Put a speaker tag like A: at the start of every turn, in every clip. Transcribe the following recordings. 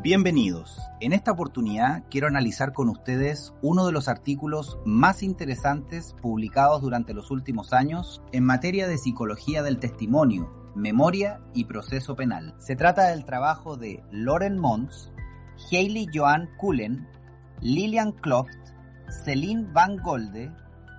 A: Bienvenidos. En esta oportunidad quiero analizar con ustedes uno de los artículos más interesantes publicados durante los últimos años en materia de psicología del testimonio, memoria y proceso penal. Se trata del trabajo de Loren Mons, Hailey Joanne Cullen, Lillian Kloft, Celine Van Golde,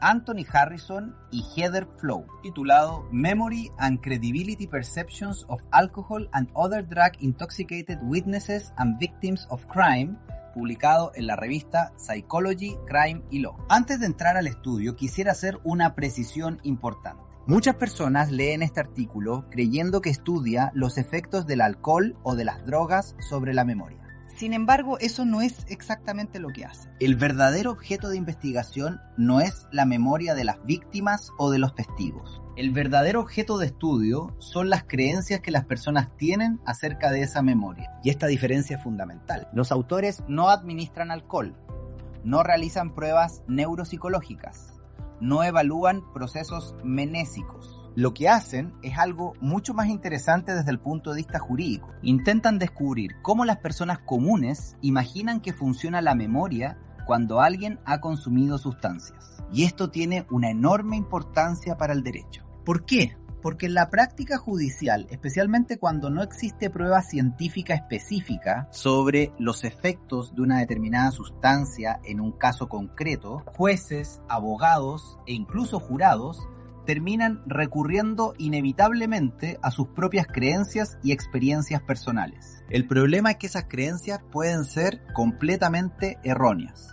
A: Anthony Harrison y Heather Flow, titulado Memory and Credibility Perceptions of Alcohol and Other Drug Intoxicated Witnesses and Victims of Crime, publicado en la revista Psychology, Crime y Law. Antes de entrar al estudio, quisiera hacer una precisión importante. Muchas personas leen este artículo creyendo que estudia los efectos del alcohol o de las drogas sobre la memoria. Sin embargo, eso no es exactamente lo que hace. El verdadero objeto de investigación no es la memoria de las víctimas o de los testigos. El verdadero objeto de estudio son las creencias que las personas tienen acerca de esa memoria. Y esta diferencia es fundamental. Los autores no administran alcohol, no realizan pruebas neuropsicológicas, no evalúan procesos menésicos. Lo que hacen es algo mucho más interesante desde el punto de vista jurídico. Intentan descubrir cómo las personas comunes imaginan que funciona la memoria cuando alguien ha consumido sustancias. Y esto tiene una enorme importancia para el derecho. ¿Por qué? Porque en la práctica judicial, especialmente cuando no existe prueba científica específica sobre los efectos de una determinada sustancia en un caso concreto, jueces, abogados e incluso jurados terminan recurriendo inevitablemente a sus propias creencias y experiencias personales. El problema es que esas creencias pueden ser completamente erróneas.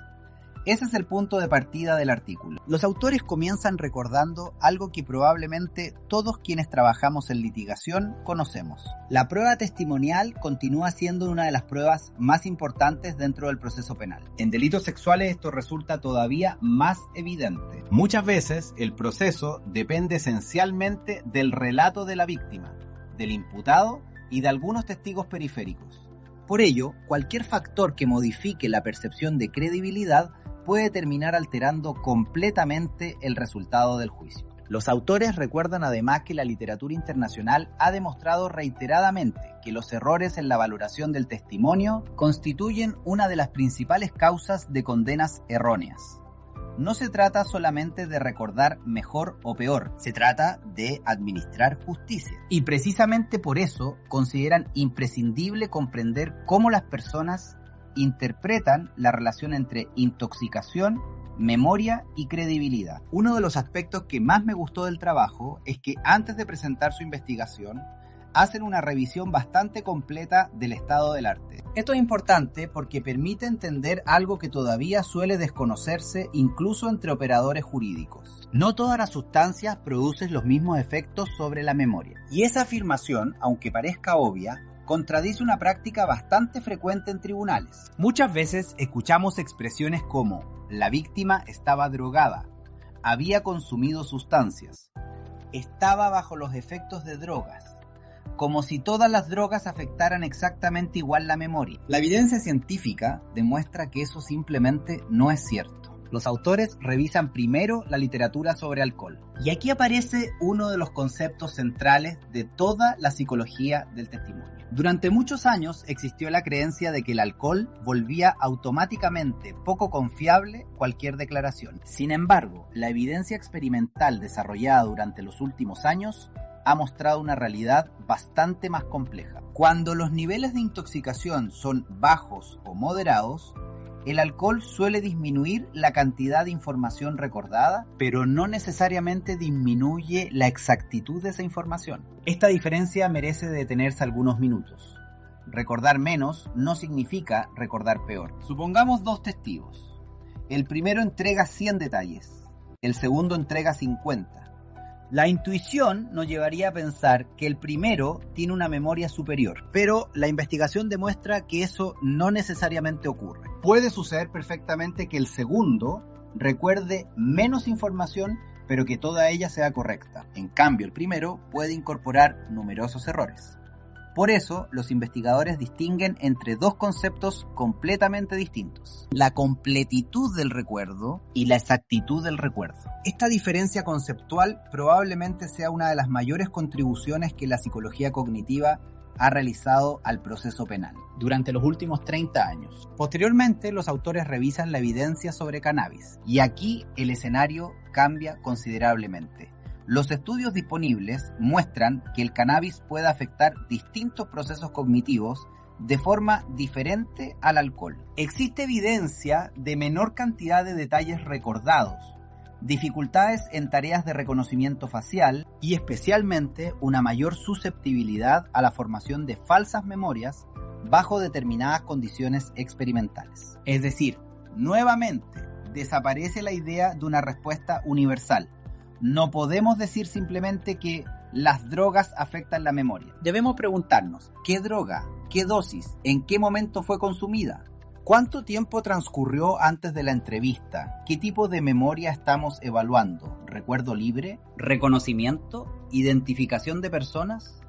A: Ese es el punto de partida del artículo. Los autores comienzan recordando algo que probablemente todos quienes trabajamos en litigación conocemos. La prueba testimonial continúa siendo una de las pruebas más importantes dentro del proceso penal. En delitos sexuales esto resulta todavía más evidente. Muchas veces el proceso depende esencialmente del relato de la víctima, del imputado y de algunos testigos periféricos. Por ello, cualquier factor que modifique la percepción de credibilidad puede terminar alterando completamente el resultado del juicio. Los autores recuerdan además que la literatura internacional ha demostrado reiteradamente que los errores en la valoración del testimonio constituyen una de las principales causas de condenas erróneas. No se trata solamente de recordar mejor o peor, se trata de administrar justicia. Y precisamente por eso consideran imprescindible comprender cómo las personas interpretan la relación entre intoxicación, memoria y credibilidad. Uno de los aspectos que más me gustó del trabajo es que antes de presentar su investigación, hacen una revisión bastante completa del estado del arte. Esto es importante porque permite entender algo que todavía suele desconocerse incluso entre operadores jurídicos. No todas las sustancias producen los mismos efectos sobre la memoria. Y esa afirmación, aunque parezca obvia, contradice una práctica bastante frecuente en tribunales. Muchas veces escuchamos expresiones como la víctima estaba drogada, había consumido sustancias, estaba bajo los efectos de drogas, como si todas las drogas afectaran exactamente igual la memoria. La evidencia científica demuestra que eso simplemente no es cierto. Los autores revisan primero la literatura sobre alcohol. Y aquí aparece uno de los conceptos centrales de toda la psicología del testimonio. Durante muchos años existió la creencia de que el alcohol volvía automáticamente poco confiable cualquier declaración. Sin embargo, la evidencia experimental desarrollada durante los últimos años ha mostrado una realidad bastante más compleja. Cuando los niveles de intoxicación son bajos o moderados, el alcohol suele disminuir la cantidad de información recordada, pero no necesariamente disminuye la exactitud de esa información. Esta diferencia merece detenerse algunos minutos. Recordar menos no significa recordar peor. Supongamos dos testigos. El primero entrega 100 detalles, el segundo entrega 50. La intuición nos llevaría a pensar que el primero tiene una memoria superior, pero la investigación demuestra que eso no necesariamente ocurre. Puede suceder perfectamente que el segundo recuerde menos información, pero que toda ella sea correcta. En cambio, el primero puede incorporar numerosos errores. Por eso, los investigadores distinguen entre dos conceptos completamente distintos: la completitud del recuerdo y la exactitud del recuerdo. Esta diferencia conceptual probablemente sea una de las mayores contribuciones que la psicología cognitiva ha realizado al proceso penal durante los últimos 30 años. Posteriormente, los autores revisan la evidencia sobre cannabis y aquí el escenario cambia considerablemente. Los estudios disponibles muestran que el cannabis puede afectar distintos procesos cognitivos de forma diferente al alcohol. Existe evidencia de menor cantidad de detalles recordados, dificultades en tareas de reconocimiento facial y especialmente una mayor susceptibilidad a la formación de falsas memorias bajo determinadas condiciones experimentales. Es decir, nuevamente desaparece la idea de una respuesta universal. No podemos decir simplemente que las drogas afectan la memoria. Debemos preguntarnos, ¿qué droga? ¿Qué dosis? ¿En qué momento fue consumida? ¿Cuánto tiempo transcurrió antes de la entrevista? ¿Qué tipo de memoria estamos evaluando? ¿Recuerdo libre? ¿Reconocimiento? ¿Identificación de personas?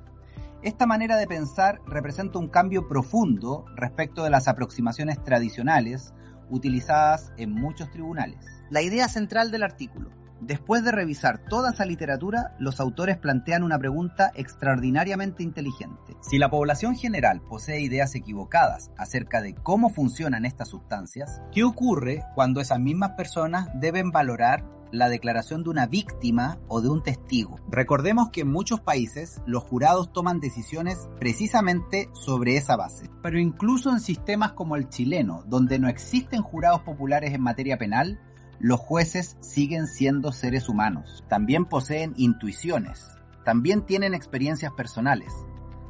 A: Esta manera de pensar representa un cambio profundo respecto de las aproximaciones tradicionales utilizadas en muchos tribunales. La idea central del artículo. Después de revisar toda esa literatura, los autores plantean una pregunta extraordinariamente inteligente. Si la población general posee ideas equivocadas acerca de cómo funcionan estas sustancias, ¿qué ocurre cuando esas mismas personas deben valorar la declaración de una víctima o de un testigo? Recordemos que en muchos países los jurados toman decisiones precisamente sobre esa base. Pero incluso en sistemas como el chileno, donde no existen jurados populares en materia penal, los jueces siguen siendo seres humanos. También poseen intuiciones. También tienen experiencias personales.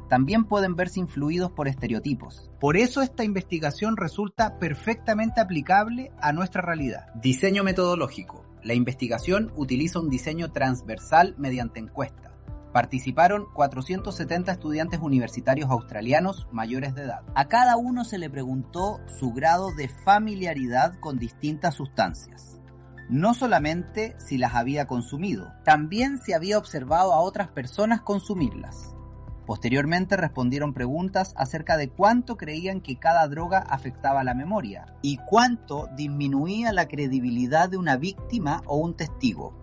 A: También pueden verse influidos por estereotipos. Por eso esta investigación resulta perfectamente aplicable a nuestra realidad. Diseño metodológico. La investigación utiliza un diseño transversal mediante encuesta. Participaron 470 estudiantes universitarios australianos mayores de edad. A cada uno se le preguntó su grado de familiaridad con distintas sustancias. No solamente si las había consumido, también si había observado a otras personas consumirlas. Posteriormente respondieron preguntas acerca de cuánto creían que cada droga afectaba la memoria y cuánto disminuía la credibilidad de una víctima o un testigo.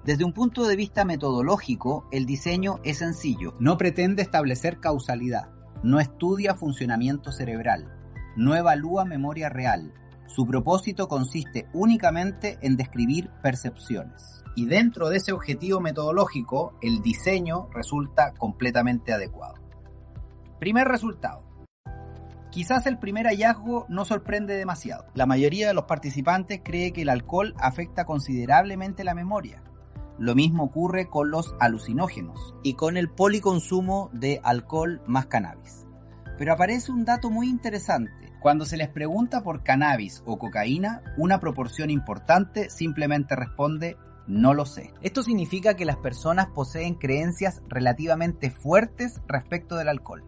A: Desde un punto de vista metodológico, el diseño es sencillo. No pretende establecer causalidad, no estudia funcionamiento cerebral, no evalúa memoria real. Su propósito consiste únicamente en describir percepciones. Y dentro de ese objetivo metodológico, el diseño resulta completamente adecuado. Primer resultado. Quizás el primer hallazgo no sorprende demasiado. La mayoría de los participantes cree que el alcohol afecta considerablemente la memoria. Lo mismo ocurre con los alucinógenos y con el policonsumo de alcohol más cannabis. Pero aparece un dato muy interesante. Cuando se les pregunta por cannabis o cocaína, una proporción importante simplemente responde no lo sé. Esto significa que las personas poseen creencias relativamente fuertes respecto del alcohol,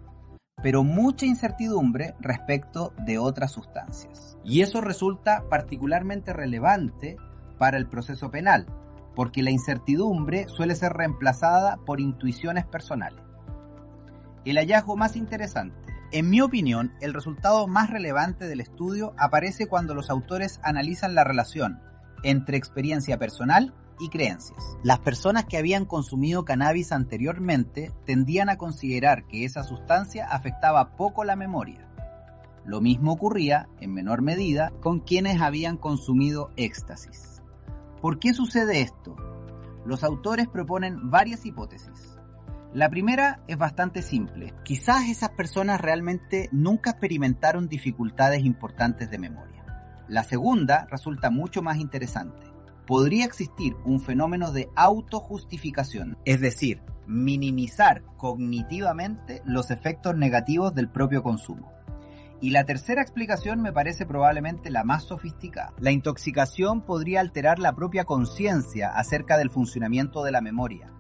A: pero mucha incertidumbre respecto de otras sustancias. Y eso resulta particularmente relevante para el proceso penal, porque la incertidumbre suele ser reemplazada por intuiciones personales. El hallazgo más interesante. En mi opinión, el resultado más relevante del estudio aparece cuando los autores analizan la relación entre experiencia personal y creencias. Las personas que habían consumido cannabis anteriormente tendían a considerar que esa sustancia afectaba poco la memoria. Lo mismo ocurría, en menor medida, con quienes habían consumido éxtasis. ¿Por qué sucede esto? Los autores proponen varias hipótesis. La primera es bastante simple. Quizás esas personas realmente nunca experimentaron dificultades importantes de memoria. La segunda resulta mucho más interesante. Podría existir un fenómeno de autojustificación, es decir, minimizar cognitivamente los efectos negativos del propio consumo. Y la tercera explicación me parece probablemente la más sofisticada. La intoxicación podría alterar la propia conciencia acerca del funcionamiento de la memoria.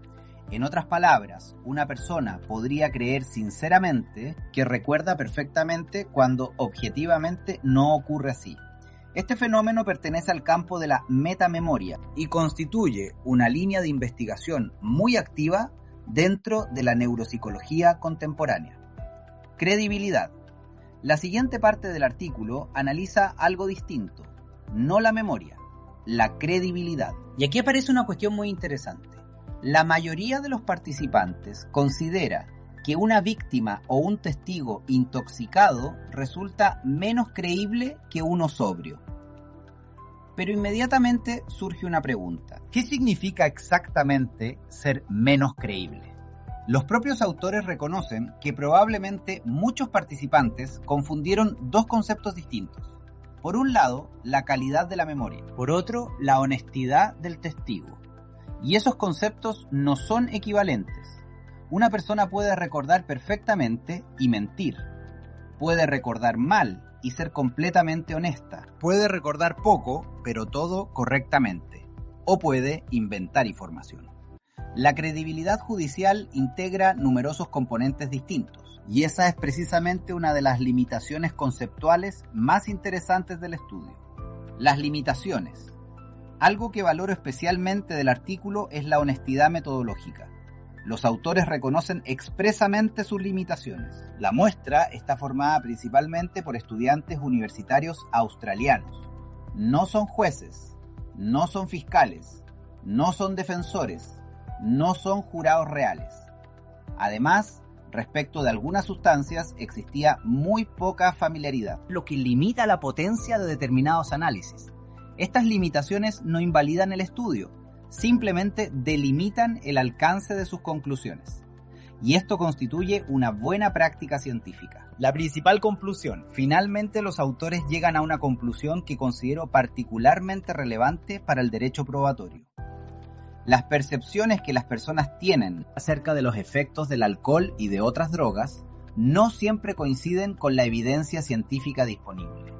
A: En otras palabras, una persona podría creer sinceramente que recuerda perfectamente cuando objetivamente no ocurre así. Este fenómeno pertenece al campo de la metamemoria y constituye una línea de investigación muy activa dentro de la neuropsicología contemporánea. Credibilidad. La siguiente parte del artículo analiza algo distinto, no la memoria, la credibilidad. Y aquí aparece una cuestión muy interesante. La mayoría de los participantes considera que una víctima o un testigo intoxicado resulta menos creíble que uno sobrio. Pero inmediatamente surge una pregunta. ¿Qué significa exactamente ser menos creíble? Los propios autores reconocen que probablemente muchos participantes confundieron dos conceptos distintos. Por un lado, la calidad de la memoria. Por otro, la honestidad del testigo. Y esos conceptos no son equivalentes. Una persona puede recordar perfectamente y mentir. Puede recordar mal y ser completamente honesta. Puede recordar poco, pero todo correctamente. O puede inventar información. La credibilidad judicial integra numerosos componentes distintos, y esa es precisamente una de las limitaciones conceptuales más interesantes del estudio. Las limitaciones. Algo que valoro especialmente del artículo es la honestidad metodológica. Los autores reconocen expresamente sus limitaciones. La muestra está formada principalmente por estudiantes universitarios australianos. No son jueces, no son fiscales, no son defensores, no son jurados reales. Además, respecto de algunas sustancias existía muy poca familiaridad, lo que limita la potencia de determinados análisis. Estas limitaciones no invalidan el estudio, simplemente delimitan el alcance de sus conclusiones. Y esto constituye una buena práctica científica. La principal conclusión. Finalmente los autores llegan a una conclusión que considero particularmente relevante para el derecho probatorio. Las percepciones que las personas tienen acerca de los efectos del alcohol y de otras drogas no siempre coinciden con la evidencia científica disponible.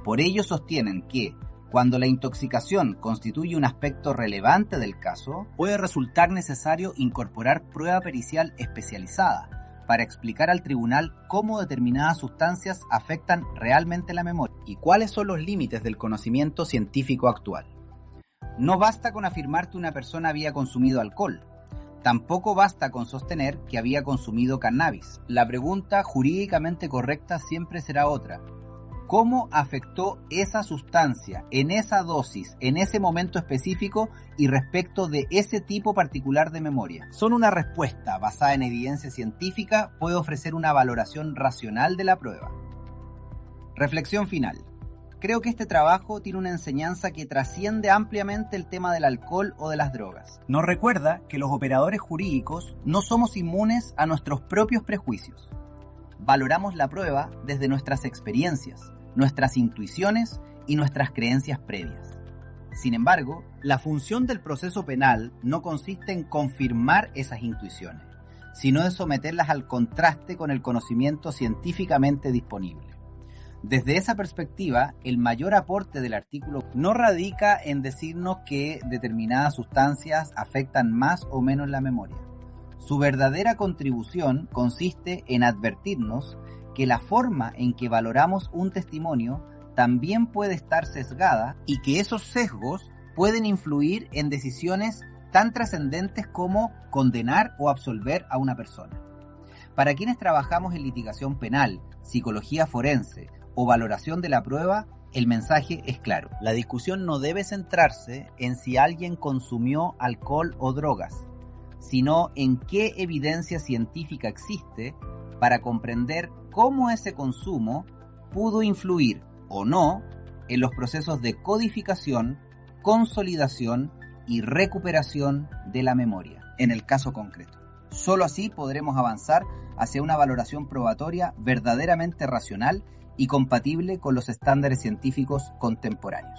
A: Por ello sostienen que, cuando la intoxicación constituye un aspecto relevante del caso, puede resultar necesario incorporar prueba pericial especializada para explicar al tribunal cómo determinadas sustancias afectan realmente la memoria y cuáles son los límites del conocimiento científico actual. No basta con afirmar que una persona había consumido alcohol. Tampoco basta con sostener que había consumido cannabis. La pregunta jurídicamente correcta siempre será otra. ¿Cómo afectó esa sustancia, en esa dosis, en ese momento específico y respecto de ese tipo particular de memoria? Solo una respuesta basada en evidencia científica puede ofrecer una valoración racional de la prueba. Reflexión final. Creo que este trabajo tiene una enseñanza que trasciende ampliamente el tema del alcohol o de las drogas. Nos recuerda que los operadores jurídicos no somos inmunes a nuestros propios prejuicios. Valoramos la prueba desde nuestras experiencias, nuestras intuiciones y nuestras creencias previas. Sin embargo, la función del proceso penal no consiste en confirmar esas intuiciones, sino en someterlas al contraste con el conocimiento científicamente disponible. Desde esa perspectiva, el mayor aporte del artículo no radica en decirnos que determinadas sustancias afectan más o menos la memoria. Su verdadera contribución consiste en advertirnos que la forma en que valoramos un testimonio también puede estar sesgada y que esos sesgos pueden influir en decisiones tan trascendentes como condenar o absolver a una persona. Para quienes trabajamos en litigación penal, psicología forense o valoración de la prueba, el mensaje es claro. La discusión no debe centrarse en si alguien consumió alcohol o drogas, sino en qué evidencia científica existe para comprender cómo ese consumo pudo influir o no en los procesos de codificación, consolidación y recuperación de la memoria, en el caso concreto. Solo así podremos avanzar hacia una valoración probatoria verdaderamente racional y compatible con los estándares científicos contemporáneos.